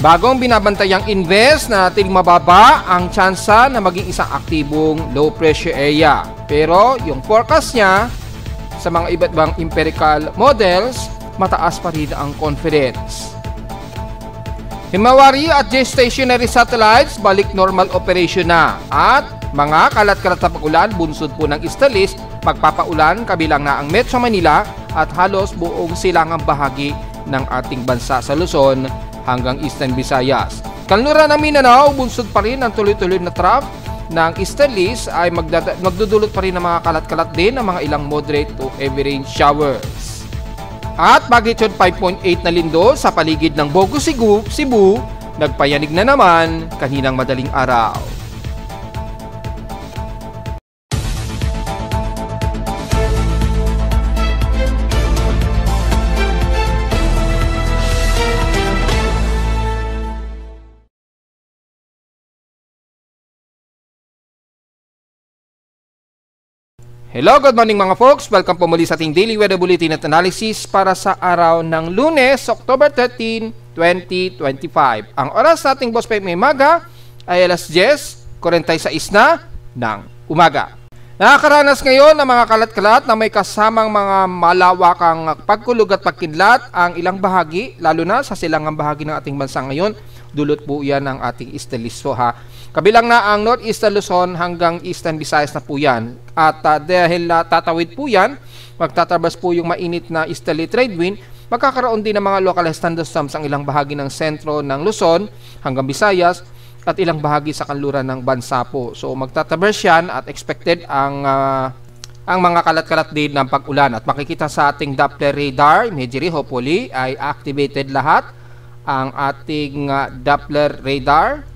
Bagong binabantayang invest na natiling mababa ang tsansa na maging isang aktibong low pressure area. Pero yung forecast niya sa mga iba't ibang empirical models, mataas pa rin ang confidence. Himawari at geostationary satellites balik normal operation na at mga kalat-kalat na pag-ulan bunsod po ng Easterlies magpapaulan kabilang na ang Metro Manila at halos buong silangang bahagi ng ating bansa sa Luzon hanggang Eastern Visayas. Kanluran ng Mindanao, bunsod pa rin ang tuloy-tuloy na trough ng Easterlies ay magdudulot pa rin ng mga kalat-kalat din ng mga ilang moderate to heavy rain showers. At magnitude 5.8 na lindol sa paligid ng Bogo, Cebu, nagpayanig na naman kaninang madaling araw. Hello, good morning mga folks. Welcome po muli sa ating Daily Weather Bulletin at Analysis para sa araw ng Lunes, October 13, 2025. Ang oras sa ating Boss Pipe may maga ay alas 10:46 na ng umaga. Nakakaranas ngayon ng mga kalat-kalat na may kasamang mga malawakang pagkulog at pagkidlat ang ilang bahagi, lalo na sa silangang bahagi ng ating bansa ngayon. Dulot po yan ng ating Easterlies ha. Kabilang na ang Northeastern Luzon hanggang Eastern Visayas na po yan. At dahil tatawid po yan, magtatabas po yung mainit na easterly trade wind, magkakaroon din ng mga localized thunderstorms ang ilang bahagi ng sentro ng Luzon hanggang Visayas at ilang bahagi sa kanluran ng bansa po. So magtatabas yan at expected ang mga kalat-kalat din ng pag-ulan. At makikita sa ating Doppler radar imagery, hopefully ay activated lahat ang ating Doppler radar.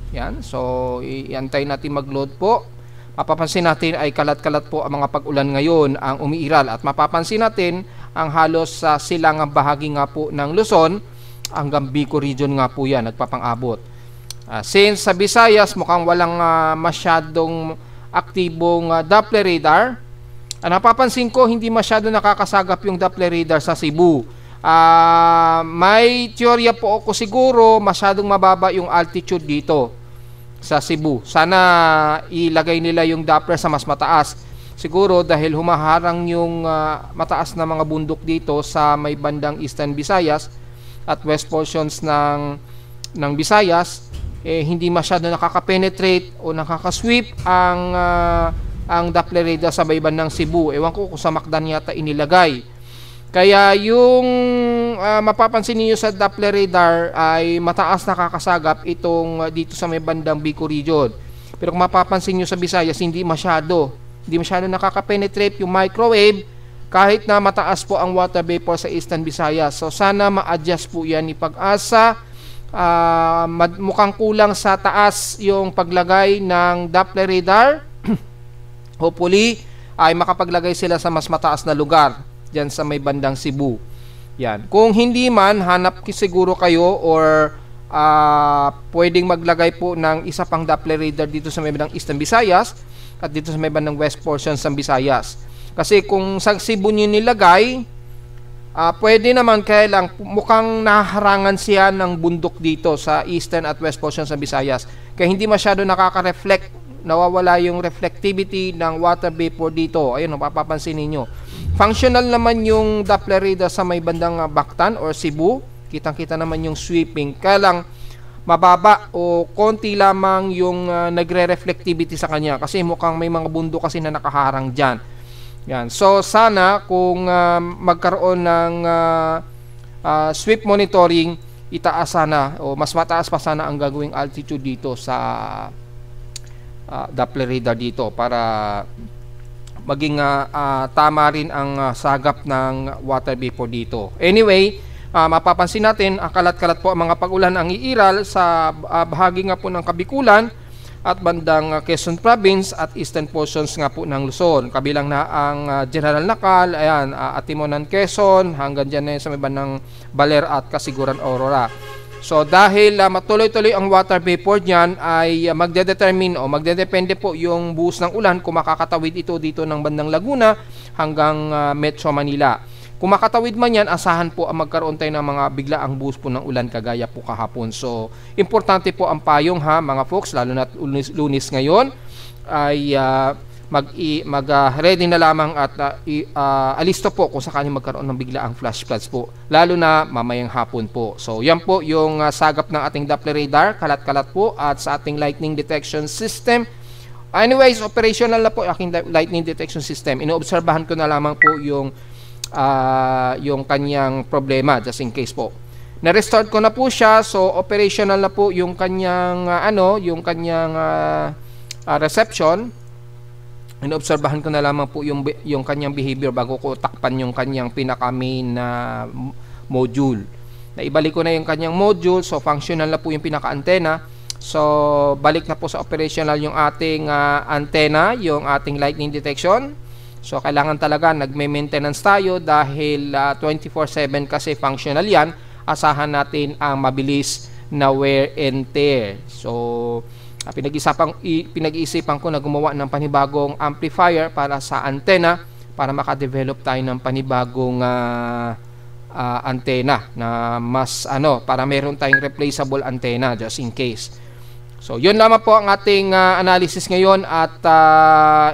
Yan, so iantay natin mag-load po. Mapapansin natin ay kalat-kalat po ang mga pag-ulan ngayon ang umiiral at mapapansin natin ang halos sa silangang bahagi nga po ng Luzon hanggang Bicol region nga po yan nagpapang-abot. Since sa Visayas mukhang walang masyadong aktibong Doppler radar, napapansin ko hindi masyado nakakasagap yung Doppler radar sa Cebu. May teorya po ako siguro masyadong mababa yung altitude dito sa Cebu. Sana ilagay nila yung Doppler sa mas mataas. Siguro dahil humaharang yung mataas na mga bundok dito sa may bandang Eastern Visayas at west portions ng Visayas, hindi masyado nakaka-penetrate o nakaka-sweep ang Doppler radar sa may bandang Cebu. Ewan ko kung sa Macdan yata inilagay. Kaya yung mapapansin niyo sa Doppler radar ay mataas nakakasagap itong dito sa may bandang Bicol region. Pero kung mapapansin niyo sa Visayas, hindi masyado nakaka-penetrate yung microwave kahit na mataas po ang water vapor sa Eastern Visayas. So sana ma-adjust po yan ni Pag-asa. Mukhang kulang sa taas yung paglagay ng Doppler radar. Hopefully ay makapaglagay sila sa mas mataas na lugar diyan sa may bandang Cebu. Yan. Kung hindi man, hanap siguro kayo or pwedeng maglagay po ng isa pang Doppler radar dito sa may bandang Eastern Visayas at dito sa may bandang west portions ng Visayas. Kasi kung sa Cebu nyo nilagay, pwede naman kaya lang mukhang naharangan siya ng bundok dito sa eastern at west portions ng Visayas. Kaya hindi masyado nakaka-reflect, nawawala yung reflectivity ng water vapor dito. Ayun, mapapansin ninyo. Functional naman yung Doppler radar sa may bandang Bactan or Cebu. Kitang-kita naman yung sweeping. Kaya lang mababa o konti lamang yung nagre-reflectivity sa kanya kasi mukhang may mga bundok kasi na nakaharang dyan. Yan. So sana kung magkaroon ng sweep monitoring, itaas sana o mas mataas pa sana ang gagawing altitude dito sa Doppler radar dito para maging tama rin ang sagap ng water vapor dito. Anyway, mapapansin natin ang kalat-kalat po ang mga pag-ulan ang iiral sa bahagi nga po ng Kabikulan at bandang Quezon Province at eastern portions nga po ng Luzon. Kabilang na ang General Nakal, ayan, Atimonan, Quezon, hanggang dyan na sa may bandang Baler at Kasiguran, Aurora. So dahil matuloy-tuloy ang water vapor niyan ay magdedetermine o magdedepende po yung buhos ng ulan kung makakatawid ito dito ng bandang Laguna hanggang Metro Manila. Kung makatawid man yan, asahan po ang magkaroon tayo ng mga biglaang buhos po ng ulan kagaya po kahapon. So, importante po ang payong ha mga folks, lalo na Lunes ngayon, ay ready na lamang at alisto po kung sakaling magkaroon ng biglaang flash floods po, lalo na mamayang hapon po. So, yan po yung sagap ng ating Doppler radar, kalat-kalat po, at sa ating lightning detection system. Anyways, operational na po aking lightning detection system. Inoobserbahan ko na lamang po yung kanyang problema just in case po. Na-restart ko na po siya, so operational na po yung kanyang reception. Inoobserbahan ko na lamang po yung kanyang behavior bago ko takpan yung kanyang pinaka-main module. Naibalik ko na yung kanyang module, so functional na po yung pinaka-antena. So balik na po sa operational yung ating antenna, yung ating lightning detection. So, kailangan talaga nagme-maintenance tayo dahil 24/7 kasi functional yan. Asahan natin ang mabilis na wear and tear. So, pinag-iisipan ko na gumawa ng panibagong amplifier para sa antenna para makadevelop tayo ng panibagong antenna na mas para meron tayong replaceable antenna just in case. So, yun lamang po ang ating analysis ngayon at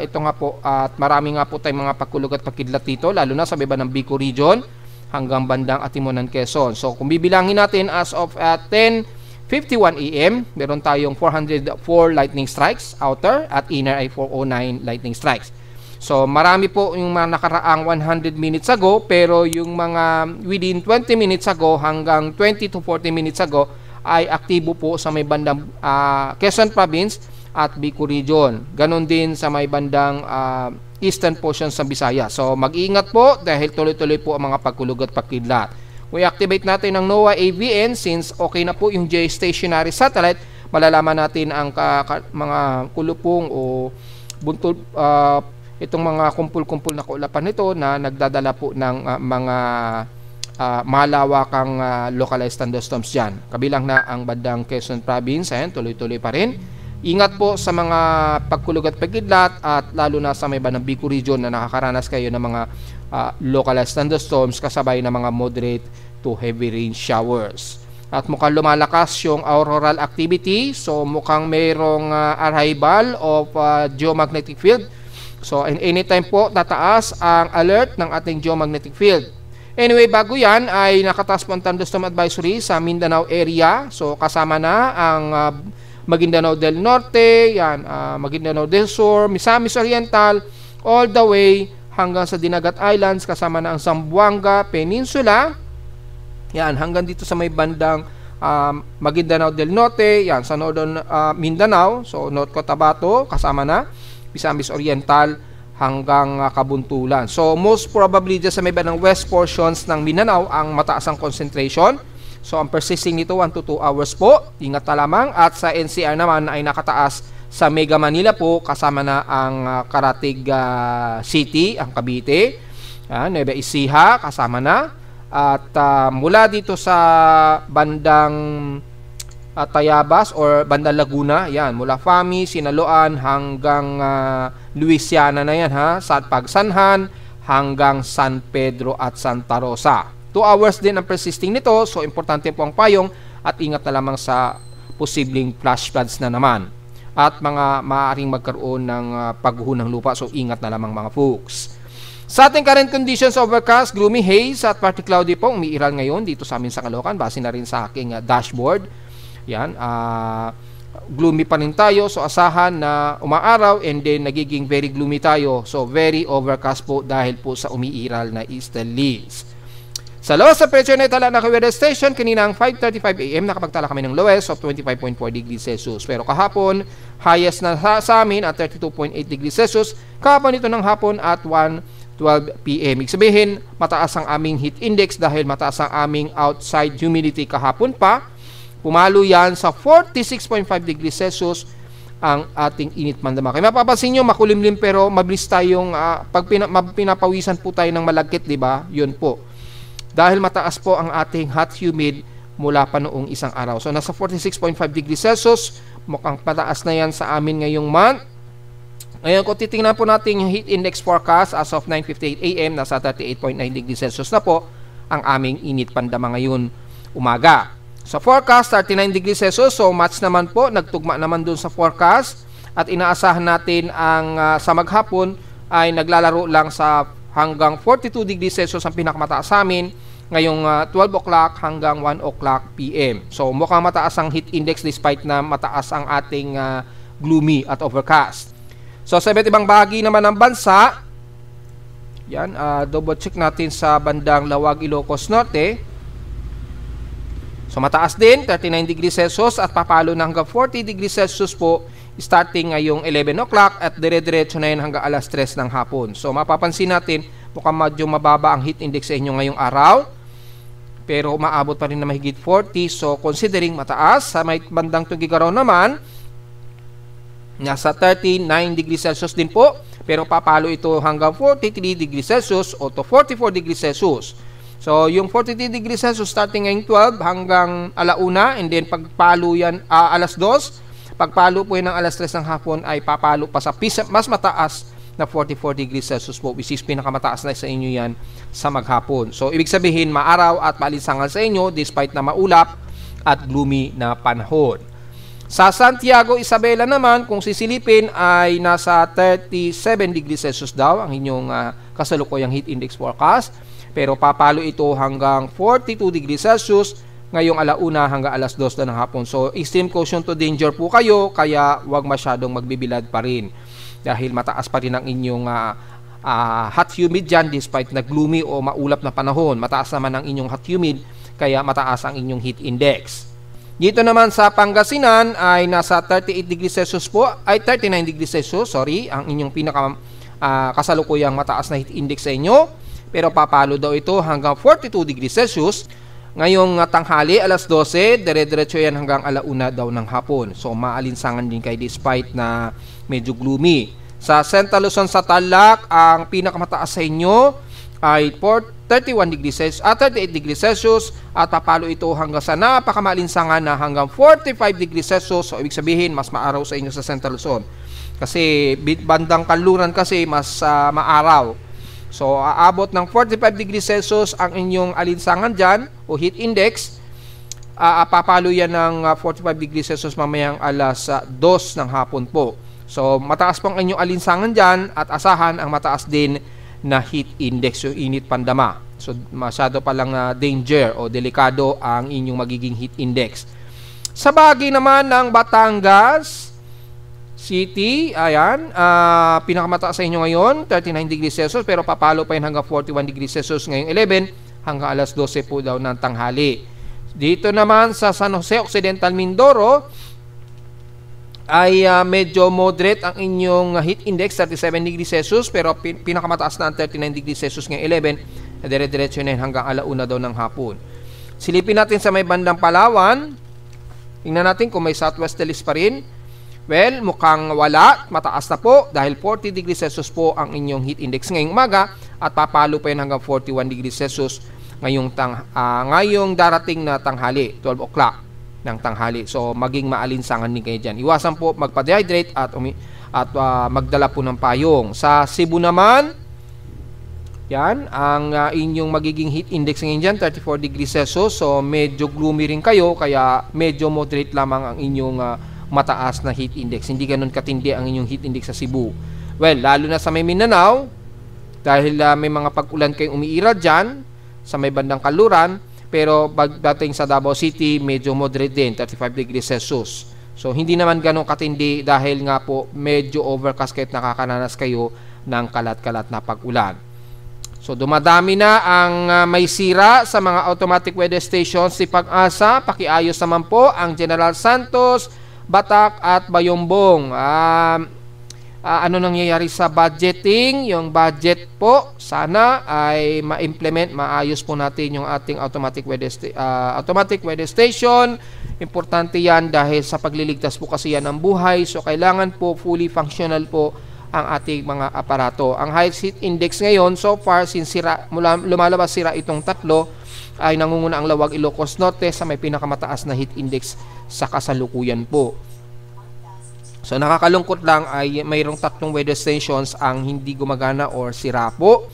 ito nga po at marami nga po tayong mga pagkulog at pagkidlat dito lalo na sa baba ng Bicol region hanggang bandang Atimonan, Quezon. So, kung bibilangin natin as of 10:51 AM, meron tayong 404 lightning strikes outer at inner ay 409 lightning strikes. So, marami po yung mga nakaraang 100 minutes ago pero yung mga within 20 minutes ago hanggang 20 to 40 minutes ago ay aktibo po sa may bandang Quezon Province at Bicol Region. Ganon din sa may bandang eastern portion sa Visayas. So mag-iingat po dahil tuloy-tuloy po ang mga pagkulog at pagkidlat. Kung i-activate natin ang NOAA AVN since okay na po yung geostationary satellite, malalaman natin ang mga kulupong o buntol, itong mga kumpul-kumpul na kaulapan nito na nagdadala po ng mga malawakang localized thunderstorms dyan. Kabilang na ang bandang Quezon Province, ayan, tuloy-tuloy pa rin. Ingat po sa mga pagkulog at pagkidlat at lalo na sa may bandang Bicol region na nakakaranas kayo ng mga localized thunderstorms kasabay ng mga moderate to heavy rain showers. At mukhang lumalakas yung auroral activity, so mukhang mayroong arrival of geomagnetic field. So anytime po tataas ang alert ng ating geomagnetic field. Anyway, bago yan ay nakataas po ang thunderstorm advisory sa Mindanao area. So kasama na ang Maguindanao del Norte, yan, Maguindanao del Sur, Misamis Oriental, all the way hanggang sa Dinagat Islands, kasama na ang Zamboanga Peninsula. Yan, hanggang dito sa may bandang Maguindanao del Norte, yan, sa Northern Mindanao, so North Cotabato, kasama na, Misamis Oriental, hanggang Kabuntulan. So, most probably dyan sa may bandang west portions ng Mindanao ang mataas ang concentration. So, ang persisting nito 1 to 2 hours po. Ingat na lamang. At sa NCR naman ay nakataas sa Mega Manila po, kasama na ang Karatig City, ang Cavite, Nueva Ecija, kasama na. At mula dito sa bandang Tayabas or bandang Laguna, yan, mula Fami, Sinaloan hanggang Luisiana na yan ha, sa Pagsanhan hanggang San Pedro at Santa Rosa. 2 hours din ang persisting nito, so importante po ang payong at ingat na lamang sa posibleng flash floods na naman at mga maaaring magkaroon ng pagguho ng lupa, so ingat na lamang mga folks. Sa ating current conditions, overcast, gloomy haze at partly cloudy po, umiiral ngayon dito sa amin sa Caloocan, base na rin sa aking dashboard. Yan, gloomy pa rin tayo, so asahan na umaaraw and then nagiging very gloomy tayo, so very overcast po dahil po sa umiiral na easterlies. Sa lowest temperature na itala na weather station, kaninang 5:35 AM nakapagtala kami ng lowest of 25.4 degrees Celsius, pero kahapon highest na sa amin at 32.8 degrees Celsius, kahapon ito ng hapon at 1:12 PM. Ibig sabihin, mataas ang aming heat index dahil mataas ang aming outside humidity kahapon pa. Pumalo yan sa 46.5 degrees Celsius ang ating init mandama. Kaya mapapansin nyo, makulimlim pero mabilis tayong, pag pinapawisan po tayo ng malagkit, di ba? Yun po. Dahil mataas po ang ating hot humid mula pa noong isang araw. So, nasa 46.5 degrees Celsius. Mukhang pataas na yan sa amin ngayong month. Ngayon, kung titingnan po natin yung heat index forecast as of 9:58 AM, nasa 38.9 degrees Celsius na po ang aming init pandama ngayon umaga. Sa forecast, 39 degrees Celsius, so match naman po, nagtugma naman dun sa forecast, at inaasahan natin ang sa maghapon ay naglalaro lang sa hanggang 42 degrees Celsius ang pinakamataas sa amin ngayong 12 o'clock hanggang 1 o'clock PM. So mukhang mataas ang heat index despite na mataas ang ating gloomy at overcast. So sa iba't ibang bahagi naman ng bansa, yan, double check natin sa bandang Lawag, Ilocos Norte. So mataas din, 39 degrees Celsius at papalo na hanggang 40 degrees Celsius po starting ngayong 11 o'clock at dire-diretso na yun hanggang alas 3 ng hapon. So mapapansin natin, mukhang medyo mababa ang heat index sa inyo ngayong araw, pero umaabot pa rin na mahigit 40. So considering mataas, sa may bandang Tugigaraw naman, nasa 39 degrees Celsius din po, pero papalo ito hanggang 43 degrees Celsius o to 44 degrees Celsius. So yung 43 degrees Celsius starting ngayong 12 hanggang alauna, and then pagpalo yan alas 2, pagpalo po yan ng alas 3 ng hapon ay papalo pa sa mas mataas na 44 degrees Celsius po, which is pinakamataas na sa inyo yan sa maghapon. So ibig sabihin maaraw at maalinsangan sa inyo despite na maulap at gloomy na panahon. Sa Santiago, Isabela naman, kung sisilipin ay nasa 37 degrees Celsius daw ang inyong kasalukuyang heat index forecast, pero papalo ito hanggang 42 degrees Celsius ngayong alauna hanggang alas 2 na ng hapon. So extreme caution to danger po kayo, kaya wag masyadong magbibilad pa rin dahil mataas pa rin ang inyong hot humid dyan despite na gloomy o maulap na panahon. Mataas naman ang inyong hot humid, kaya mataas ang inyong heat index. Dito naman sa Pangasinan ay nasa 38 degrees Celsius po, ay 39 degrees Celsius, sorry, ang inyong pinaka kasalukuyang mataas na heat index sa inyo, pero papalo daw ito hanggang 42 degrees Celsius ngayong tanghali alas 12, dire-diretso yan hanggang alauna daw ng hapon. So maalinsangan din kayo despite na medyo gloomy. Sa Central Luzon sa Tarlac, ang pinakamataas sa inyo ay 31 degrees Celsius, 38 degrees Celsius, at papalo ito hanggang sa napakamaalinsangan na hanggang 45 degrees Celsius. So ibig sabihin mas maaraw sa inyo sa Central Luzon kasi bandang kanluran kasi mas maaraw. So aabot ng 45 degrees Celsius ang inyong alinsangan dyan o heat index. Papalo yan ng 45 degrees Celsius mamayang alas 2 ng hapon po. So mataas pong inyong alinsangan dyan at asahan ang mataas din na heat index, yung init pandama. So masyado palang danger o delikado ang inyong magiging heat index. Sa bahagi naman ng Batangas City, ayan, pinakamataas sa inyo ngayon 39 degrees Celsius, pero papalo pa yun hanggang 41 degrees Celsius ngayong 11 hanggang alas 12 po daw ng tanghali. Dito naman sa San Jose Occidental Mindoro ay medyo moderate ang inyong heat index, 37 degrees Celsius, pero pinakamataas na ang 39 degrees Celsius ngayong 11, dire-diretso na hanggang alauna daw ng hapon. Silipin natin sa may bandang Palawan, tingnan natin kung may southwesterlies pa rin. Well, mukhang wala, mataas na po dahil 40 degrees Celsius po ang inyong heat index ngayong umaga at papalo pa yun hanggang 41 degrees Celsius ngayong darating na tanghali, 12 o'clock ng tanghali. So maging maalinsangan din kayo dyan. Iwasan po magpa-dehydrate at magdala po ng payong. Sa Cebu naman, yan, ang inyong magiging heat index ngayon dyan, 34 degrees Celsius. So medyo gloomy rin kayo, kaya medyo moderate lamang ang inyong mataas na heat index. Hindi ganun katindi ang inyong heat index sa Cebu. Well, lalo na sa may Mindanao, dahil may mga pag-ulan kayong umiira dyan, sa may bandang Kanluran, pero pagdating sa Davao City, medyo moderate din, 35 degrees Celsius. So, hindi naman ganun katindi dahil nga po medyo overcast kahit nakakaranas kayo ng kalat-kalat na pag-ulan. So, dumadami na ang may sira sa mga automatic weather stations si Pag-asa. Pakiayos naman po ang General Santos, Batak at Bayombong. Ano nangyayari sa budgeting? Yung budget po, sana ay ma-implement, maayos po natin yung ating automatic weather station. Importante yan dahil sa pagliligtas po kasi yan ng buhay. So, kailangan po fully functional po ang ating mga aparato. Ang high heat index ngayon, so far, since lumalabas sira itong tatlo, ay nangunguna ang Lawag, Ilocos Norte sa may pinakamataas na heat index sa kasalukuyan po. So nakakalungkot lang ay mayroong 3 weather stations ang hindi gumagana or sira po.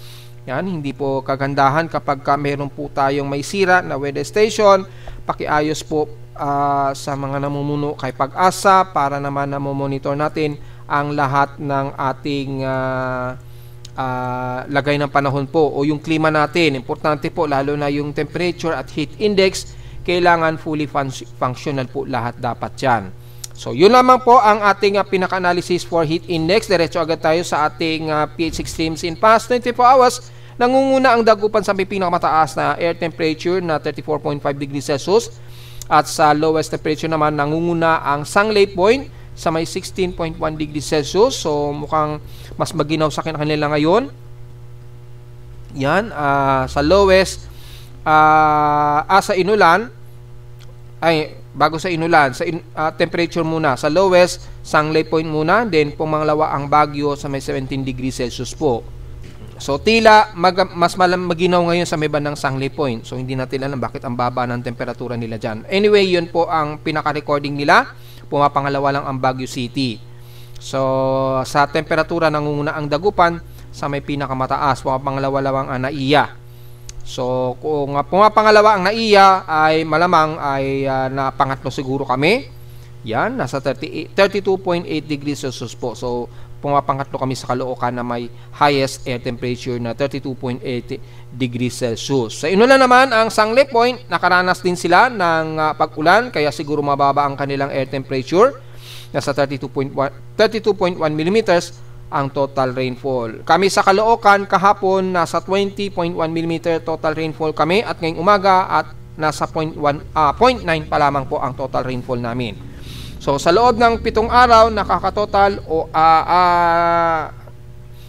Yan, hindi po kagandahan kapag mayroon po tayong may sira na weather station. Pakiayos po sa mga namumuno kay Pag-asa para naman na monitor natin ang lahat ng ating lagay ng panahon po o yung klima natin. Importante po lalo na yung temperature at heat index, kailangan fully functional po lahat dapat yan. So yun lamang po ang ating pinaka-analysis for heat index. Diretso agad tayo sa ating PH extremes. In past 24 hours, nangunguna ang Dagupan sa may pinakamataas na air temperature na 34.5 degrees Celsius. At sa lowest temperature naman, nangunguna ang Sangley Point sa may 16.1 degrees Celsius. So mukhang mas maginaw sa kanila ngayon. Yan, sa lowest, sa Inulan, bago sa Inulan, sa temperature muna. Sa lowest, Sangley Point muna. Then, pumangalawa ang Baguio sa may 17 degrees Celsius po. So, tila mas maginaw ngayon sa may bandang Sangley Point. So, hindi natin alam bakit ang baba ng temperatura nila dyan. Anyway, yun po ang pinaka-recording nila. Pumapangalawa lang ang Baguio City. So, sa temperatura, nangunguna ang Dagupan sa may pinakamataas. Pumapangalawa lang ang Naiya. So, kung pumapangalawa ang Naiya, ay malamang ay napangatlo siguro kami. Yan, nasa 32.8 degrees Celsius po. So, pumapangatlo kami sa Caloocan na may highest air temperature na 32.8 degrees Celsius. Sa Inulan naman, ang Sangley Point, nakaranas din sila ng pag-ulan, kaya siguro mababa ang kanilang air temperature. Nasa 32.1 millimeters ang total rainfall. Kami sa Caloocan kahapon nasa 20.1 mm total rainfall kami at ngayong umaga at nasa 0.9 pa lamang po ang total rainfall namin. So sa loob ng 7 araw nakakatotal o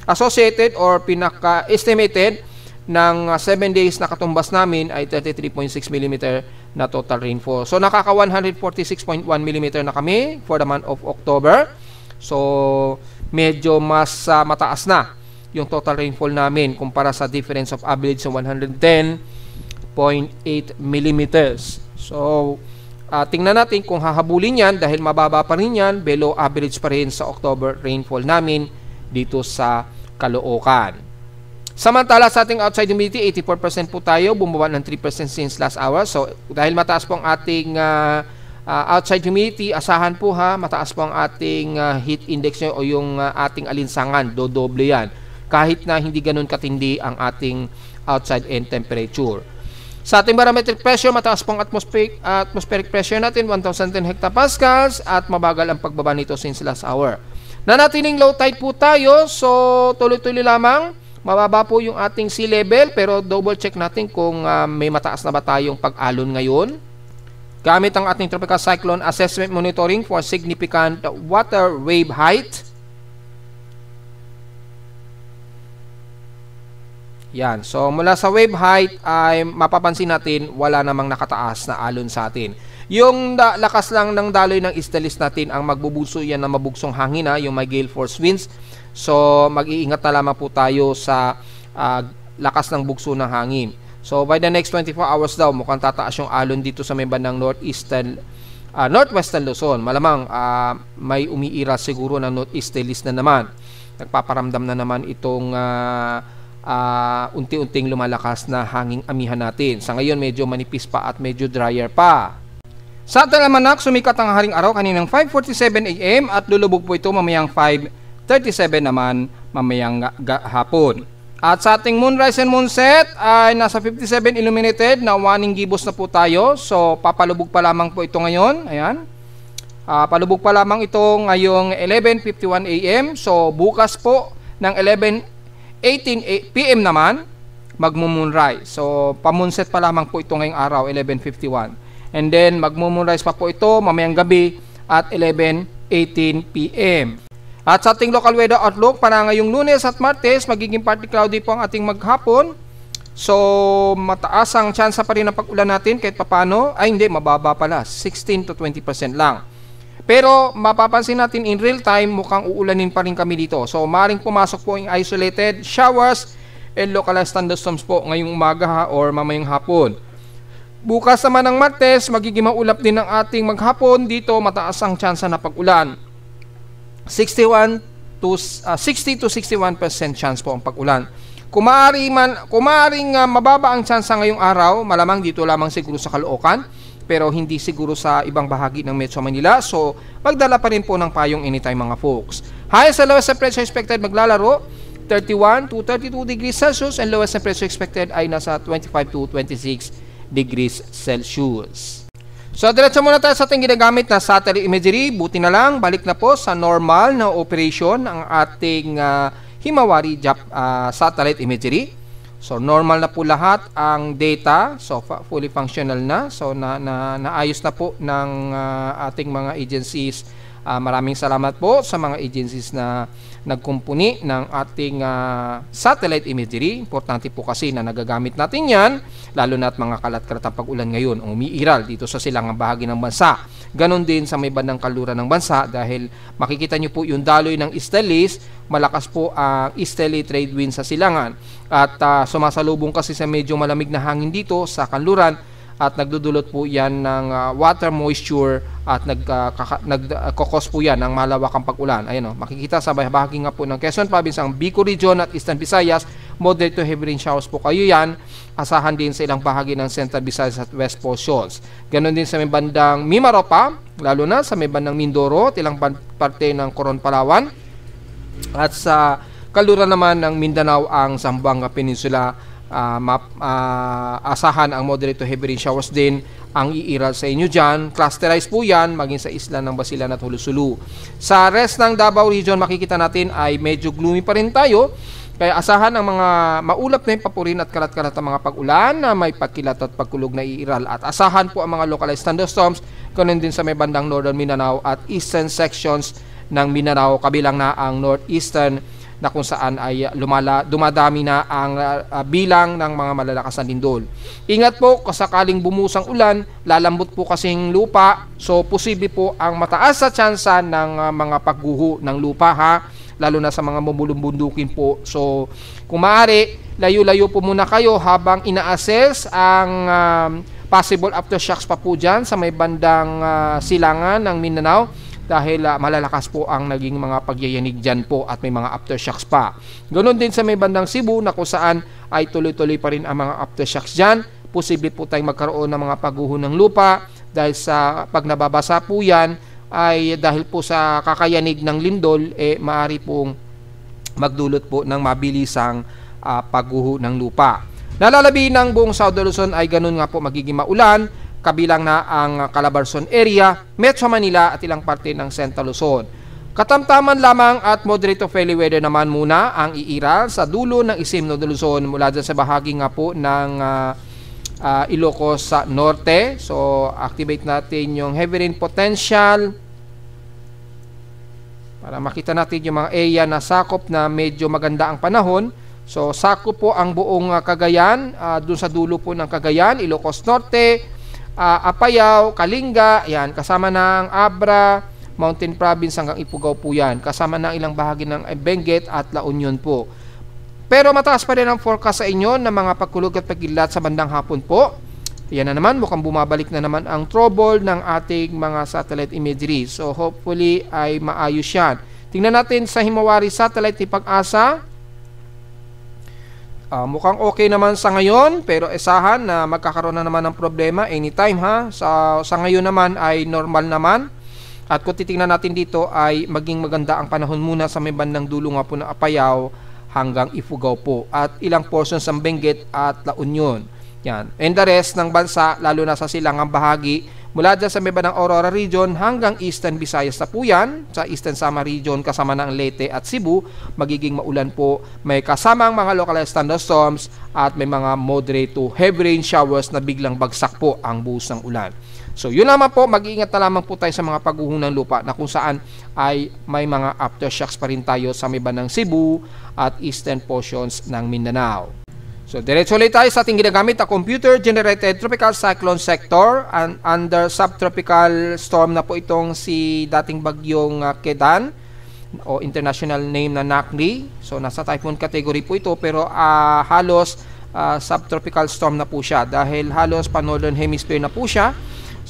associated or pinaka-estimated ng 7 days na katumbas namin ay 33.6 mm na total rainfall. So nakaka 146.1 mm na kami for the month of October. So medyo mas mataas na yung total rainfall namin kumpara sa difference of average sa 110.8 mm. So, tingnan natin kung hahabulin yan dahil mababa pa rin yan, below average pa rin sa October rainfall namin dito sa Caloocan. Samantala sa ating outside humidity, 84% po tayo, bumaba ng 3% since last hour. So, dahil mataas po ang ating outside humidity, asahan po mataas po ang ating heat index nyo o yung ating alinsangan, dodoble yan. Kahit na hindi ganun katindi ang ating outside end temperature. Sa ating barometric pressure, mataas po ang atmospheric pressure natin, 1,010 hectopascals at mabagal ang pagbaba nito since last hour. Nanatiling low tide po tayo, so tuloy-tuloy lamang. Mababa po yung ating sea level pero double check natin kung may mataas na ba tayong pag-alon ngayon. Gamit ang ating tropical cyclone assessment monitoring for significant water wave height. Yan. So, mula sa wave height ay mapapansin natin wala namang nakataas na alon sa atin. Yung lakas lang ng daloy ng easterlies natin ang magbubuso yan ng mabugsong hangin, yung may gale force winds. So, mag-iingat na lamang po tayo sa lakas ng bugso ng hangin. So, by the next 24 hours daw, mukhang tataas yung alon dito sa may bandang northwestern Luzon. Malamang may umiira siguro ng northeasterlies na naman. Nagpaparamdam na naman itong unti-unting lumalakas na hanging amihan natin. Sa ngayon, medyo manipis pa at medyo drier pa. Sa ating almanak, sumikat ang haring araw kaninang 5:47 AM at lulubog po ito mamayang 5:37 naman mamayang hapon. At sa ating moonrise and moonset ay nasa 57 illuminated na waning gibos na po tayo. So papalubog pa lamang po ito ngayon. Ayan. Palubog pa lamang ito ngayong 11:51 AM. So bukas po ng 11:18 PM naman magmo-moonrise. So pa-moonset pa lamang po ito ngayong araw 11:51. And then magmo-moonrise pa po ito mamayang gabi at 11:18 PM. At sa ating local weather outlook, para ngayong Lunes at Martes, magiging partly cloudy po ang ating maghapon. So, mataas ang tsansa pa rin ng pag-ulan natin kahit papano. Ay, hindi, mababa pala. 16 to 20% lang. Pero, mapapansin natin in real time, mukhang uulanin pa rin kami dito. So, maaaring pumasok po yung isolated showers and localized thunderstorms po ngayong umaga or mamayang hapon. Bukas naman ng Martes, magiging maulap din ang ating maghapon. Dito, mataas ang tsansa na pag-ulan. 60 to 61% chance po ang pag-ulan. Kumaring mababa ang chance ngayong araw, malamang dito lamang siguro sa Caloocan, pero hindi siguro sa ibang bahagi ng Metro Manila. So, magdala pa rin po ng payong anytime mga folks. Highest and lowest temperature expected maglalaro 31 to 32 degrees Celsius and lowest temperature expected ay nasa 25 to 26 degrees Celsius. So, diretso muna tayo sa ating ginagamit na satellite imagery. Buti na lang, balik na po sa normal na operation ang ating Himawari satellite imagery. So, normal na po lahat ang data. So, fully functional na. So, naayos na po ng ating mga agencies. Maraming salamat po sa mga agencies na nagkumpuni ng ating satellite imagery. Importante po kasi na nagagamit natin yan, lalo na at mga kalat-kalatang pag-ulan ngayon umiiral dito sa silangang bahagi ng bansa. Ganon din sa may bandang kaluran ng bansa dahil makikita nyo po yung daloy ng easterlies, malakas po ang easterly trade wind sa silangan. At sumasalubong kasi sa medyo malamig na hangin dito sa kanluran at nagdudulot po yan ng water moisture at nagkakos po yan ng malawakang pag-ulan. Ayan o, makikita sa bahagi nga po ng Quezon Province, ang Bicol Region at Eastern Visayas, moderate to heavy rain showers po kayo yan. Asahan din sa ilang bahagi ng Central Visayas at West Portions. Ganon din sa may bandang Mimaropa, lalo na sa may bandang Mindoro at ilang parte ng Coron, Palawan. At sa kaluran naman ng Mindanao, ang Zamboanga Peninsula, asahan ang moderate to heavy rain showers din ang iiral sa inyo dyan. Clusterized po yan maging sa isla ng Basilan at Hulusulu. Sa rest ng Davao Region, makikita natin ay medyo gloomy pa rin tayo. Kaya asahan ang mga maulap na papurin at kalat-kalat ang mga pag-ulan na may pagkilat at pagkulog na iiral. At asahan po ang mga localized thunderstorms, ganun din sa may bandang Northern Mindanao at Eastern sections ng Mindanao, kabilang na ang Northeastern na kung saan ay dumadami na ang bilang ng mga malalakas na lindol. Ingat po kasakaling bumusang ulan, lalambot po kasing lupa, so posible po ang mataas sa tsansa ng mga pagguho ng lupa lalo na sa mga bumulong-bundukin po. So kung maaari, layo-layo po muna kayo habang ina-assess ang possible aftershocks pa po dyan sa may bandang silangan ng Mindanao. Dahil malalakas po ang naging mga pagyayanig dyan po at may mga aftershocks pa. Ganon din sa may bandang Cebu na kung saan ay tuloy-tuloy pa rin ang mga aftershocks dyan. Posible po tayong magkaroon ng mga pagguho ng lupa dahil sa pag nababasa po yan ay dahil po sa kakayanig ng lindol, maaari pong magdulot po ng mabilisang pagguho ng lupa. Nalalabi ng buong Southern Luzon ay ganon nga po magiging maulan, kabilang na ang Calabarzon area, Metro Manila at ilang parte ng Central Luzon. Katamtaman lamang at moderate to fairly weather naman muna ang iiral sa dulo ng isim ng Luzon mula dyan sa bahagi nga po ng Ilocos sa norte. So, activate natin yung heavy rain potential para makita natin yung mga area na sakop na medyo maganda ang panahon. So, sakop po ang buong Cagayan, dun sa dulo po ng Cagayan, Ilocos Norte, Apayao, Kalinga, yan, kasama ng Abra, Mountain Province hanggang Ifugao po yan. Kasama ng ilang bahagi ng Benguet at La Union po. Pero mataas pa rin ang forecast sa inyo ng mga pagkulog at pagkilat sa bandang hapon po. Yan na naman, mukhang bumabalik na naman ang trouble ng ating mga satellite imagery. So hopefully ay maayos yan. Tingnan natin sa Himawari Satellite ni Pag-asa. Mukhang okay naman sa ngayon, pero isahan na magkakaroon na naman ng problema anytime Sa ngayon naman ay normal naman. At kung titingnan natin dito ay maging maganda ang panahon muna sa may bandang dulo nga po ng Apayao hanggang Ifugao po. At ilang portions ng Benguet at La Union. Yan. And the rest ng bansa, lalo na sa silangang bahagi, mula dyan sa may bandang Aurora Region hanggang Eastern Visayas na po yan. Sa Eastern Samar Region kasama ng Leyte at Cebu, magiging maulan po. May kasamang mga localized thunderstorms at may mga moderate to heavy rain showers na biglang bagsak po ang buhos ng ulan. So yun naman po, mag-iingat na lamang po tayo sa mga pagguho ng lupa na kung saan ay may mga aftershocks pa rin tayo sa may bandang Cebu at eastern portions ng Mindanao. So, diretso ulit tayo sa ating ginagamit na computer-generated tropical cyclone sector. And under subtropical storm na po itong si dating bagyong Kedan o international name na Nakri. So, nasa typhoon category po ito pero halos subtropical storm na po siya dahil halos pa-northern hemisphere na po siya.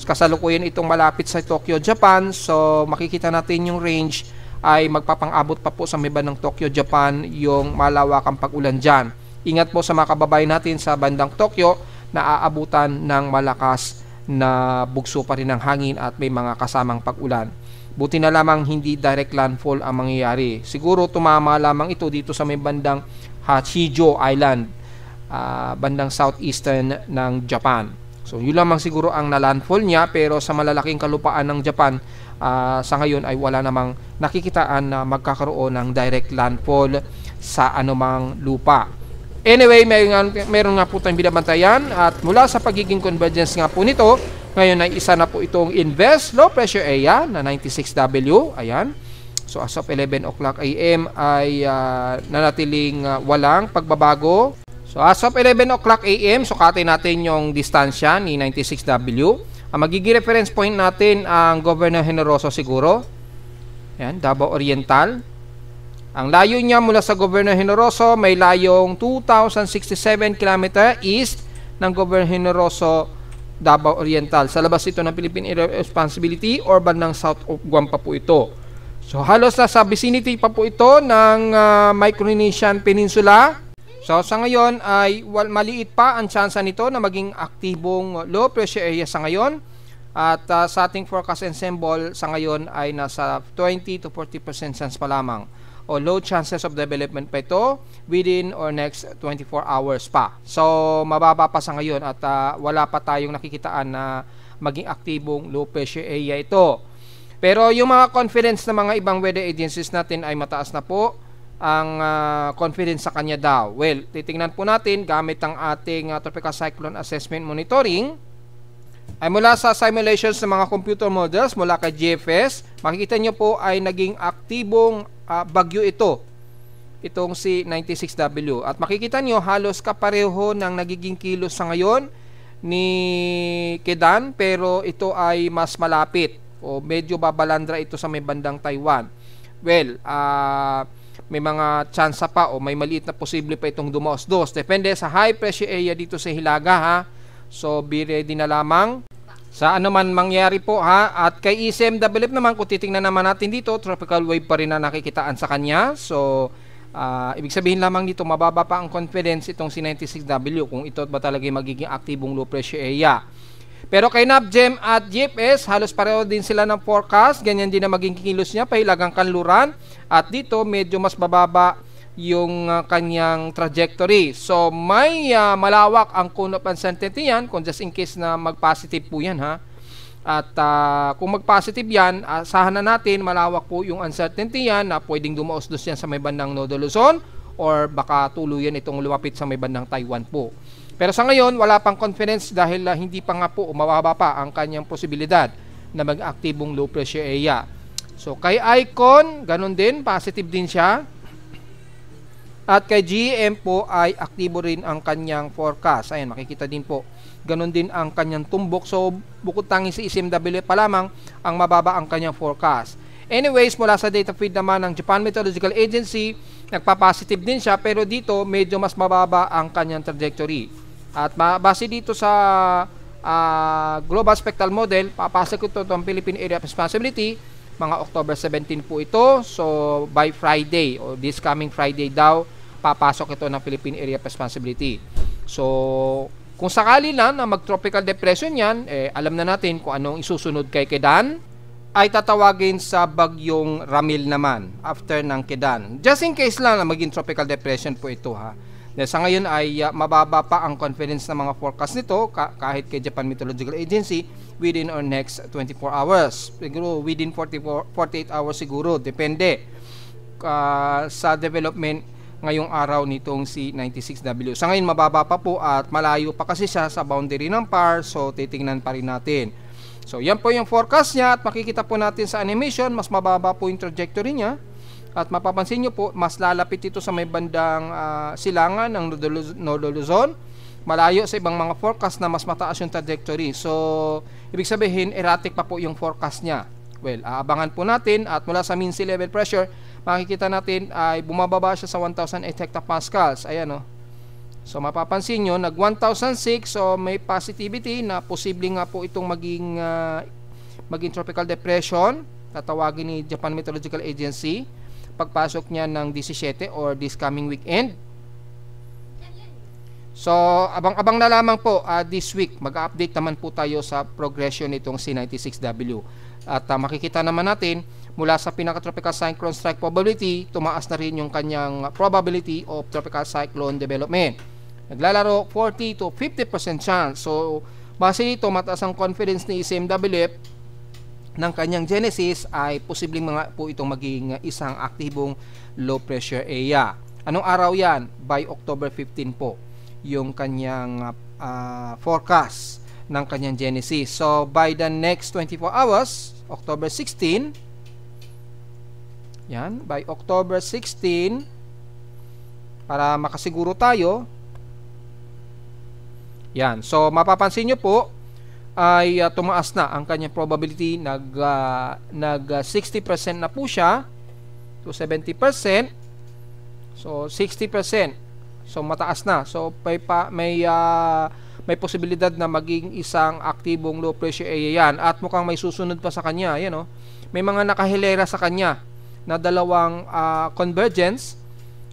Kasalukuyan itong malapit sa Tokyo, Japan. So, makikita natin yung range ay magpapang-abot pa po sa may bandang Tokyo, Japan yung malawakang pag-ulan dyan. Ingat po sa mga kababayan natin sa bandang Tokyo na aabutan ng malakas na bugso pa rin ng hangin at may mga kasamang pag-ulan. Buti na lamang hindi direct landfall ang mangyayari. Siguro tumama lamang ito dito sa may bandang Hachijo Island, bandang southeastern ng Japan. So yun lamang siguro ang na-landfall niya, pero sa malalaking kalupaan ng Japan, sa ngayon ay wala namang nakikitaan na magkakaroon ng direct landfall sa anumang lupa. Anyway, meron nga po tayong binabantayan at mula sa pagiging convergence nga po nito, ngayon ay isa na po itong invest low pressure area na 96W. Ayan. So as of 11 o'clock AM ay nanatiling walang pagbabago. So as of 11 o'clock AM, sukatin natin yung distansya ni 96W. Ang magiging reference point natin ang Governor Generoso siguro. Ayan, Davao Oriental. Ang layo niya mula sa Governor Generoso, may layong 2,067 km east ng Governor Generoso, Davao Oriental. Sa labas ito ng Philippine Area of Responsibility or bandang South of Guam pa po ito. So halos nasa vicinity pa po ito ng Micronesian Peninsula. So sa ngayon ay maliit pa ang tsansa nito na maging aktibong low pressure area sa ngayon. At sa ating forecast and symbol sa ngayon ay nasa 20 to 40% chance pa lamang o low chances of development pa ito within or next 24 hours pa. So mababa pa sa ngayon at wala pa tayong nakikitaan na maging aktibong low pressure area ito. Pero yung mga confidence ng mga ibang weather agencies natin ay mataas na po ang confidence sa kanya daw. Well, titingnan po natin gamit ang ating Tropical Cyclone Assessment Monitoring. Ay mula sa simulations ng mga computer models mula kay GFS, makikita nyo po ay naging aktibong bagyo ito. Itong si 96W. At makikita nyo halos kapareho ng nagiging kilos sa ngayon ni Kedan, pero ito ay mas malapit o medyo babalandra ito sa may bandang Taiwan. Well, may mga tsansa pa o may maliit na posible pa itong dumaos-dos. Depende sa high pressure area dito sa Hilaga ha. So be ready na lamang sa ano man mangyari po ha. At kay ECMWF naman, kung titingnan naman natin dito, tropical wave pa rin na nakikitaan sa kanya. So ibig sabihin lamang dito mababa pa ang confidence itong si 96W kung ito ba talaga magiging aktibong low pressure area. Pero kay NAVGEM at GFS, halos pareho din sila ng forecast. Ganyan din na maging kilos niya, pahilagang kanluran. At dito, medyo mas bababa yung kanyang trajectory. So, may malawak ang cone of uncertainty yan, kung just in case na mag-positive po yan, ha. At kung mag-positive yan, asahan na natin, malawak po yung uncertainty yan na pwedeng dumaos-dos yan sa may bandang Nodo Luzon or baka tuluyan itong lumapit sa may bandang Taiwan po. Pero sa ngayon, wala pang confidence dahil hindi pa nga po umababa pa ang kanyang posibilidad na mag-aktibong low pressure area. So, kay Icon, ganun din, positive din siya. At kay GEM po ay aktibo rin ang kanyang forecast. Ayan, makikita din po. Ganun din ang kanyang tumbok. So, bukod tanging si ECMW pa lamang ang mababa ang kanyang forecast. Anyways, mula sa data feed naman ng Japan Meteorological Agency, nagpa-positive din siya pero dito medyo mas mababa ang kanyang trajectory. At base dito sa Global Spectral Model, papasok ito itong Philippine Area of Responsibility, mga October 17 po ito. So, by Friday, o this coming Friday daw, papasok ito ng Philippine Area of Responsibility. So, kung sakali lang na mag-tropical depression yan, alam na natin kung anong isusunod kay Kedan, ay tatawagin sa bagyong Ramil naman after ng Kedan. Just in case lang na maging tropical depression po ito ha. Sa ngayon ay mababa pa ang confidence ng mga forecast nito kahit kay Japan Meteorological Agency within or next 24 hours. Siguro within 48 hours siguro. Depende sa development ngayong araw nitong si 96W. Sa ngayon mababa pa po at malayo pa kasi siya sa boundary ng PAR. So titingnan pa rin natin. So yan po yung forecast niya at makikita po natin sa animation mas mababa po yung trajectory niya. At mapapansin nyo po, mas lalapit ito sa may bandang silangan ng Nodo Luzon. Malayo sa ibang mga forecast na mas mataas yung trajectory. So, ibig sabihin, erratic pa po yung forecast niya. Well, aabangan po natin at mula sa mean sea level pressure, makikita natin ay bumababa siya sa 1,008 hectopascals. Ayan o. So, mapapansin nyo, nag 1,006. So, may positivity na posible nga po itong maging tropical depression. tatawagin ni Japan Meteorological Agency pagpasok niya ng 17 or this coming weekend. So, abang-abang na lamang po this week. Mag-update naman po tayo sa progression nitong C96W. At makikita naman natin, mula sa pinaka-tropical cyclone strike probability, tumaas na rin yung kanyang probability of tropical cyclone development. Naglalaro 40 to 50% chance. So, base dito, mataas ang confidence ni ECMWF ng kanyang genesis ay posibleng mga po itong maging isang aktibong low pressure area. Anong araw yan? By October 15 po yung kanyang forecast ng kanyang genesis. So by the next 24 hours, October 16, yan, by October 16, para makasiguro tayo, yan, so mapapansin nyo po ay tumaas na ang kanyang probability, nag 60% na po siya to 70%. So 60%. So mataas na. So may posibilidad na maging isang aktibong low pressure area yan, at mukhang may susunod pa sa kanya. Yan, oh. May mga nakahilera sa kanya na dalawang convergence.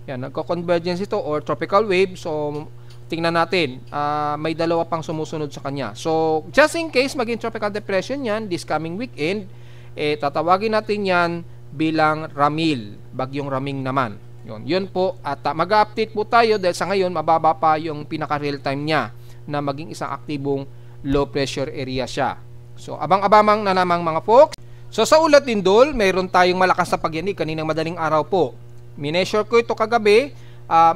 Yan, nagko-convergence ito or tropical wave. So tingnan natin, may dalawa pang sumusunod sa kanya. So, just in case maging tropical depression yan this coming weekend, tatawagin natin yan bilang Ramil, bagyong Raming naman. Yun po, at mag-update po tayo dahil sa ngayon mababa pa yung pinaka-real time niya na maging isang aktibong low pressure area siya. So, abang-abamang na namang mga folks. So, sa ulat lindol, mayroon tayong malakas na pagyanig kaninang madaling araw po. Mineasure ko ito kagabi,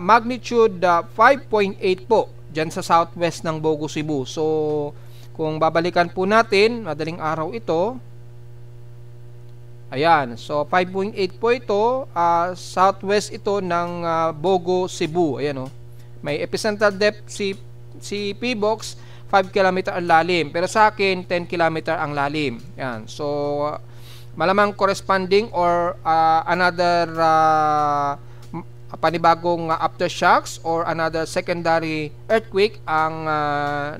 magnitude 5.8 po dyan sa southwest ng Bogo, Cebu. So kung babalikan po natin, madaling araw ito, ayan, so 5.8 po ito, southwest ito ng Bogo, Cebu. Ayan, oh. May epicentral depth si PBOX 5 km ang lalim, pero sa akin 10 km ang lalim. Ayan, so malamang corresponding or another panibagong aftershocks or another secondary earthquake ang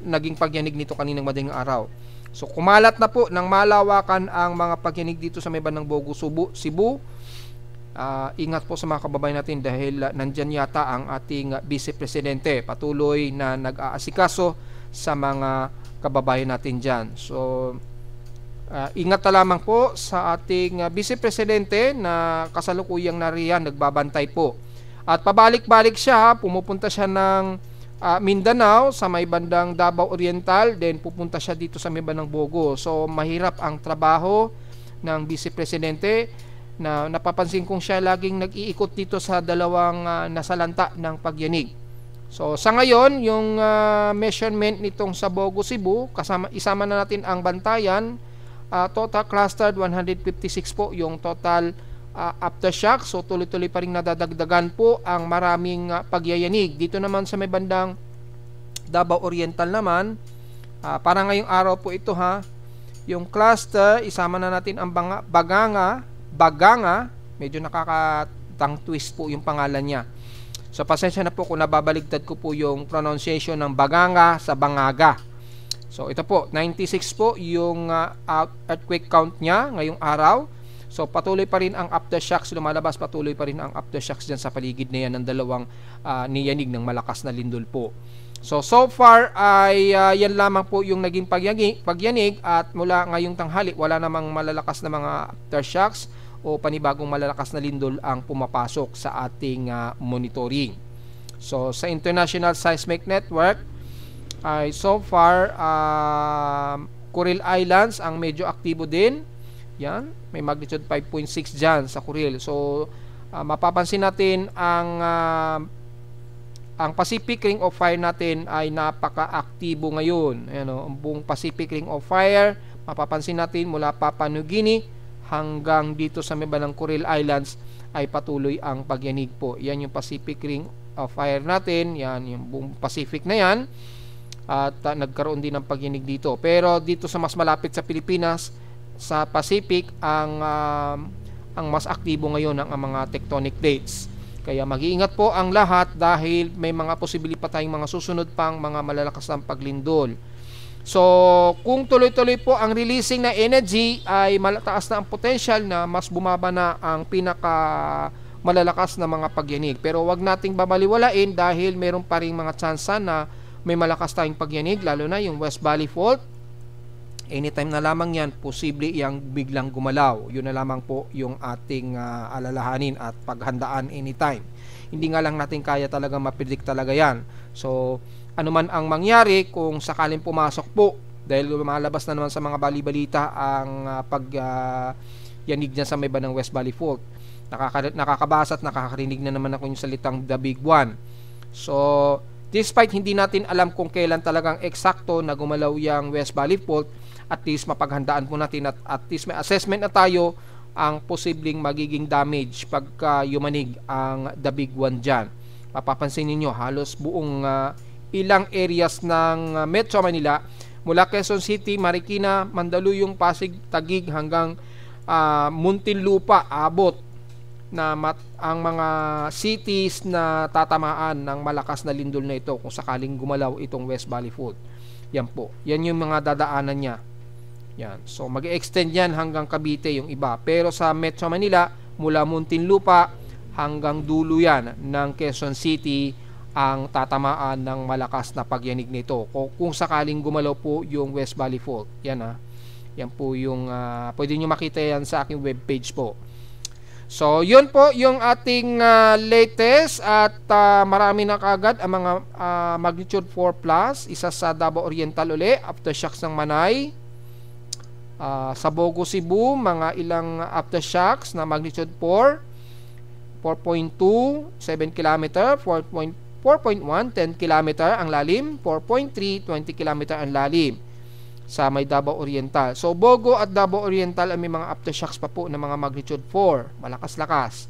naging pagyanig nito kaninang madaling araw. So kumalat na po ng malawakan ang mga pagyanig dito sa may bandang Bogo, Cebu. Ingat po sa mga kababayan natin dahil nandyan yata ang ating Vice Presidente, patuloy na nag-aasikaso sa mga kababayan natin dyan. So ingat na lamang po sa ating Vice Presidente na kasalukuyang nariyan, nagbabantay po. At pabalik-balik siya, pumupunta siya ng Mindanao sa may bandang Davao Oriental, then pupunta siya dito sa may bandang Bogo. So mahirap ang trabaho ng Vice Presidente na napapansin kong siya laging nag-iikot dito sa dalawang nasalanta ng pagyanig. So sa ngayon, yung measurement nitong sa Bogo, Cebu, isama na natin ang bantayan, total clustered 156 po yung total aftershock. So tuloy-tuloy pa rin nadadagdagan po ang maraming pagyayanig. Dito naman sa may bandang Davao Oriental naman, para ngayong araw po ito yung cluster, isama na natin ang Baganga, medyo nakakatang twist po yung pangalan niya. So pasensya na po kung nababaligtad ko po yung pronunciation ng Baganga sa Bangaga. So ito po, 96 po yung earthquake count niya ngayong araw. So patuloy pa rin ang aftershocks, lumalabas patuloy pa rin ang aftershocks dyan sa paligid na yan ng dalawang niyanig ng malakas na lindol po. So far ay yan lamang po yung naging pagyanig, at mula ngayong tanghali wala namang malalakas na mga aftershocks o panibagong malalakas na lindol ang pumapasok sa ating monitoring. So sa International Seismic Network ay so far Kuril Islands ang medyo aktibo din. Yan, may magnitude 5.6 dyan sa Kuril. So mapapansin natin ang Pacific Ring of Fire natin ay napaka-aktibo ngayon. Ayan, ang buong Pacific Ring of Fire, mapapansin natin mula Papua New Guinea hanggang dito sa may bandang Kuril Islands ay patuloy ang pagyanig po. Yan yung Pacific Ring of Fire natin. Yan yung buong Pacific na yan. At nagkaroon din ng pagyanig dito. Pero dito sa mas malapit sa Pilipinas, sa Pacific, ang mas aktibo ngayon ang mga tectonic plates. Kaya mag-iingat po ang lahat dahil may mga posibilidad pa tayong mga susunod pang mga malalakas na paglindol. So, kung tuloy-tuloy po ang releasing na energy, ay malataas na ang potential na mas bumaba na ang pinaka malalakas na mga pagyanig. Pero wag nating babaliwalain dahil meron pa ring mga tsansa na may malakas tayong pagyanig, lalo na yung West Valley Fault. Anytime na lamang yan, posible yang biglang gumalaw. Yun na lamang po yung ating alalahanin at paghandaan anytime. Hindi nga lang natin kaya talaga mapredict talaga yan. So, ano man ang mangyari, kung sakaling pumasok po, dahil lumalabas na naman sa mga bali-balita ang pagyanig niya sa may bandang West Valley Fault. Nakakabasa at nakakarinig na naman ako yung salitang The Big One. So, despite hindi natin alam kung kailan talagang eksakto na gumalaw yung West Valley Fault, at least mapaghandaan po natin at least may assessment na tayo ang posibleng magiging damage pagka yumanig ang The Big One dyan. Mapapansin ninyo, halos buong ilang areas ng Metro Manila, mula Quezon City, Marikina, Mandaluyong, Pasig, Taguig hanggang Muntinlupa, abot na ang mga cities na tatamaan ng malakas na lindol na ito kung sakaling gumalaw itong West Valley Fault. Yan po. Yan yung mga dadaanan niya. Yan. So, mag-extend yan hanggang Cavite yung iba. Pero sa Metro Manila, mula Muntinlupa hanggang dulo yan ng Quezon City ang tatamaan ng malakas na pagyanig nito. Kung sakaling gumalaw po yung West Valley Fault. Yan Yan po yung pwede nyo makita yan sa aking webpage po. So, yun po yung ating latest at marami na kagad ang mga magnitude 4+. Isa sa Davao Oriental uli, aftershocks ng Manay. Sa Bogo, Cebu, mga ilang aftershocks na magnitude 4, 4.2, 7 km, 4.1, 10 km ang lalim, 4.3, 20 km ang lalim sa may Davao Oriental. So, Bogo at Davao Oriental ay may mga aftershocks pa po na mga magnitude 4, malakas-lakas.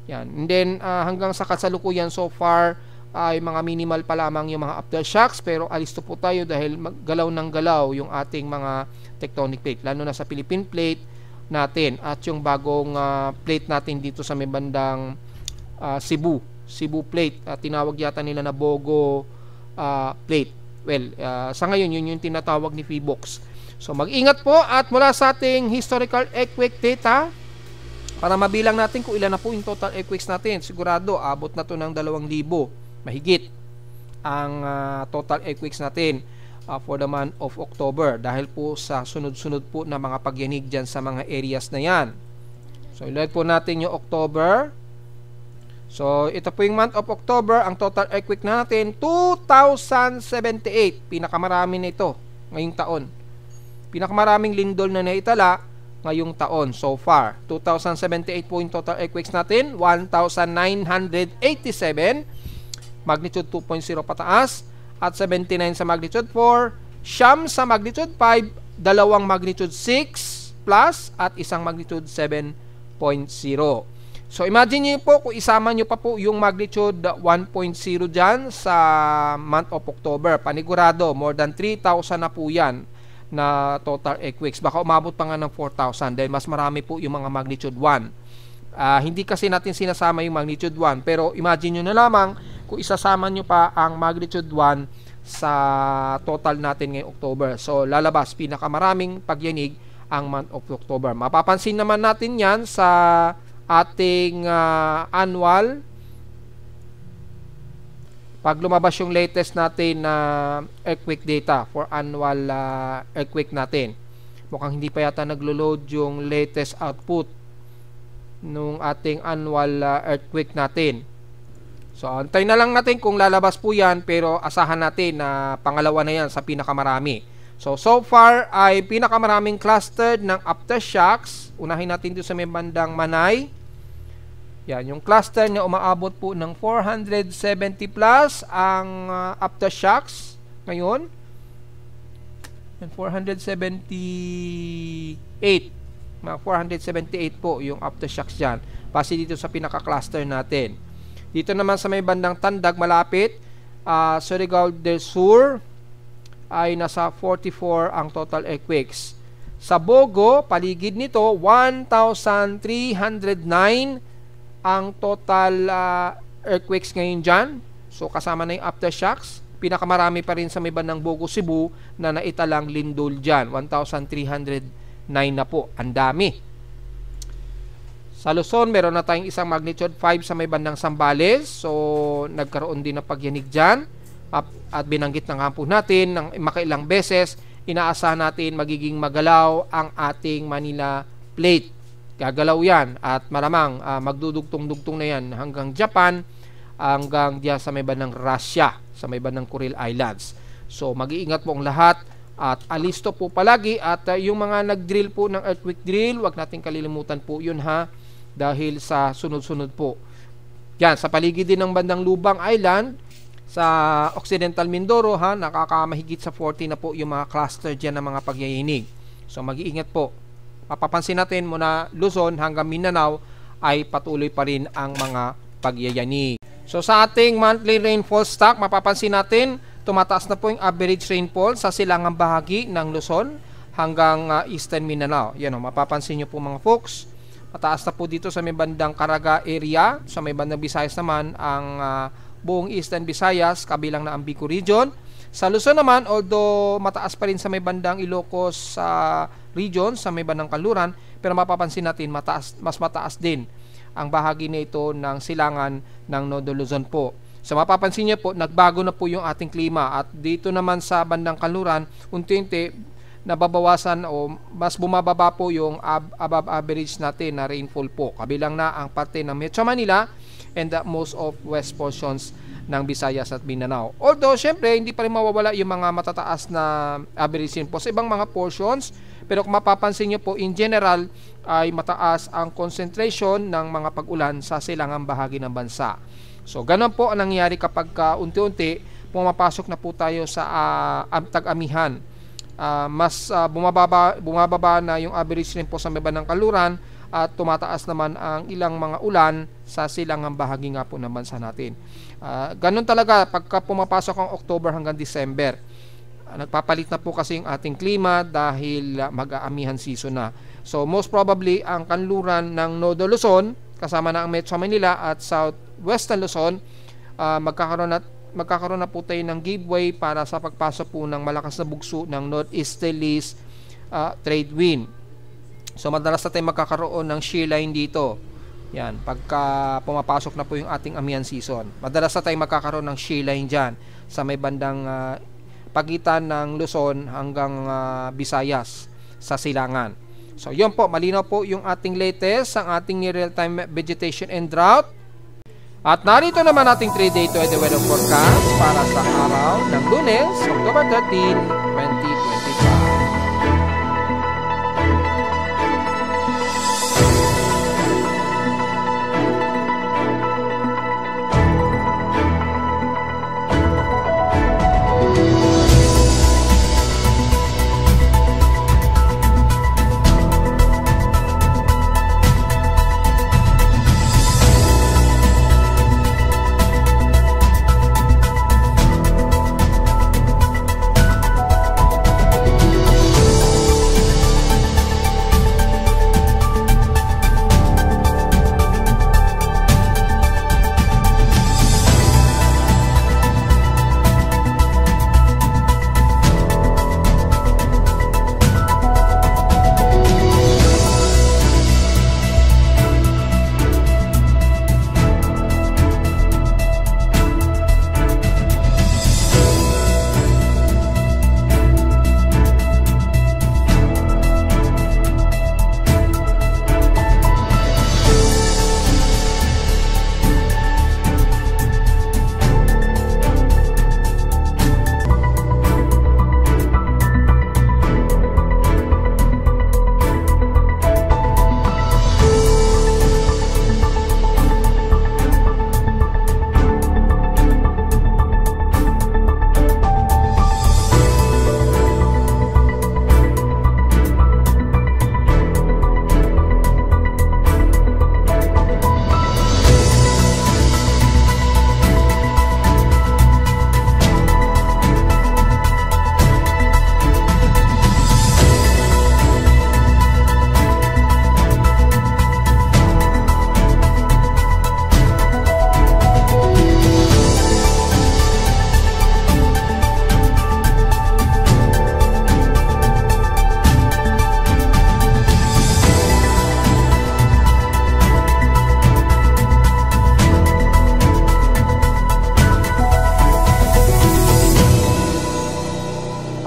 Yan. And then, hanggang sa kasalukuyan so far, ay mga minimal pa lamang yung mga aftershocks, pero alisto po tayo dahil galaw ng galaw yung ating mga tectonic plate, lalo na sa Philippine plate natin at yung bagong plate natin dito sa may bandang Cebu plate, tinawag yata nila na Bogo plate. Well, sa ngayon yun yung tinatawag ni PHIVOLCS. So mag-ingat po at mula sa ating historical earthquake data, para mabilang natin kung ilan na po yung total earthquakes natin, sigurado abot na to ng 2,000 mahigit ang total earthquakes natin for the month of October dahil po sa sunod-sunod po na mga pagyanig dyan sa mga areas na yan. So ilagay po natin yung October. So ito po yung month of October, ang total earthquake natin 2,078, pinakamarami na ito ngayong taon. Pinakamaraming lindol na naitala ngayong taon so far. 2,078 po yung total earthquakes natin, 1,987 magnitude 2.0 pataas at 79 sa magnitude 4, siyam sa magnitude 5, dalawang magnitude 6 plus at isang magnitude 7.0. So imagine niyo po kung isama niyo pa po yung magnitude 1.0 dyan sa month of October, panigurado more than 3,000 na po yan na total earthquakes. Baka umabot pa nga ng 4,000 dahil mas marami po yung mga magnitude 1. Hindi kasi natin sinasama yung magnitude 1, pero imagine nyo na lamang kung isasama nyo pa ang magnitude 1 sa total natin ngayong October. So lalabas pinakamaraming pagyanig ang month of October. Mapapansin naman natin yan sa ating annual. Pag lumabas yung latest natin na earthquake data for annual earthquake natin, mukhang hindi pa yata naglo-load yung latest output nung ating annual earthquake natin. So antay na lang natin kung lalabas po yan, pero asahan natin na pangalawa na yan sa pinakamarami. So far ay pinakamaraming clustered ng aftershocks. Unahin natin dito sa may bandang Manay. Yan, yung cluster niya umaabot po ng 470 plus ang aftershocks ngayon. 478. Mga 478 po yung aftershocks dyan. Base dito sa pinaka-cluster natin. Dito naman sa may bandang Tandag, malapit, Surigao del Sur, ay nasa 44 ang total earthquakes. Sa Bogo, paligid nito, 1,309 ang total earthquakes ngayon dyan. So kasama na yung aftershocks. pinakamarami pa rin sa may bandang Bogo, Cebu na naitalang lindol dyan. 1,309 na po. Ang dami. Sa Luzon, meron na tayong isang magnitude 5 sa may bandang Zambales. So, nagkaroon din ng pagyanig dyan. At binanggit na nga po natin ng makailang beses, inaasahan natin magiging magalaw ang ating Manila Plate. Gagalaw yan at malamang magdudugtong-dugtong na yan hanggang Japan, hanggang diyan sa may bandang Russia, sa may bandang Kuril Islands. So mag-iingat po ang lahat at alisto po palagi at yung mga nag-drill po ng earthquake drill, wag nating kalilimutan po yun ha, dahil sa sunod-sunod po. Yan, sa paligid din ng bandang Lubang Island, sa Occidental Mindoro ha, nakakamahigit sa 40 na po yung mga cluster dyan ng mga pagyayinig. So mag-iingat po. Mapapansin natin muna Luzon hanggang Mindanao ay patuloy pa rin ang mga pagyayanig. So sa ating monthly rainfall stock, mapapansin natin tumataas na po yung average rainfall sa silangang bahagi ng Luzon hanggang Eastern Mindanao. Yan o, mapapansin nyo po mga folks. Mataas na po dito sa may bandang Caraga area, sa may bandang Visayas naman ang buong Eastern Visayas, kabilang na ang Bicol region. Sa Luzon naman, although mataas pa rin sa may bandang Ilocos region, sa may bandang Kanluran, pero mapapansin natin mas mataas din ang bahagi nito ng silangan ng Nodo Luzon po. So mapapansin niyo po, nagbago na po yung ating klima at dito naman sa bandang Kanluran, unti-unti nababawasan o mas bumababa po yung above average natin na rainfall po. Kabilang na ang parte ng Metro Manila and most of west portions ng Visayas at Mindanao. Although, syempre, hindi pa rin mawawala yung mga matataas na average rainfall sa ibang mga portions. Pero kung mapapansin nyo po, in general, ay mataas ang concentration ng mga pag-ulan sa silangang bahagi ng bansa. So, ganun po ang nangyayari kapag unti-unti pumapasok na po tayo sa tag-amihan. Mas bumababa na yung average rainfall sa may bandang Kanluran at tumataas naman ang ilang mga ulan sa silangang bahagi nga po ng bansa natin. Ganun talaga pagka pumapasok ang October hanggang December. Nagpapalit na po kasi yung ating klima dahil mag-aamihan season na. So most probably ang kanluran ng Nodo Luzon kasama na ang Metro Manila at Southwestern Luzon magkakaroon na po tayo ng giveaway para sa pagpasok po ng malakas na bugso ng northeasterlies trade wind. So madalas na tayo magkakaroon ng shear line dito. Yan, pagka pumapasok na po yung ating amihan season. Madalas na tayo magkakaroon ng shear line dyan sa may bandang pagitan ng Luzon hanggang Visayas sa silangan. So yun po, malinaw po yung ating latest, ang ating real-time vegetation and drought. At narito naman ating 3-day to the weather forecast para sa araw ng Lunes, October 13, 2025.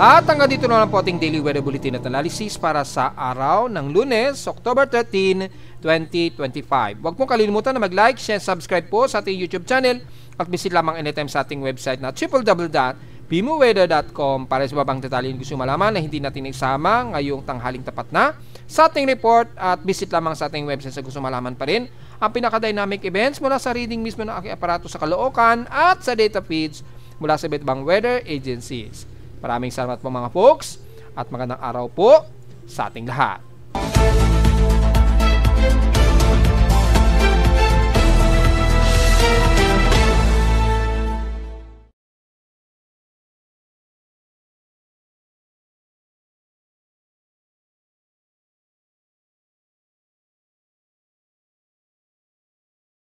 At hanggang dito na lang po ating daily weather bulletin at analysis para sa araw ng Lunes, October 13, 2025. Huwag pong kalimutan na mag-like, share, subscribe po sa ating YouTube channel at visit lamang anytime sa ating website na www.bimoweather.com para sa babang detalye gusto malaman na hindi natin isama ngayong tanghaling tapat na sa ating report, at visit lamang sa ating website sa gusto malaman pa rin ang pinaka-dynamic events mula sa reading mismo ng aking aparato sa Caloocan at sa data feeds mula sa iba't ibang weather agencies. Maraming salamat po mga folks at magandang araw po sa ating lahat.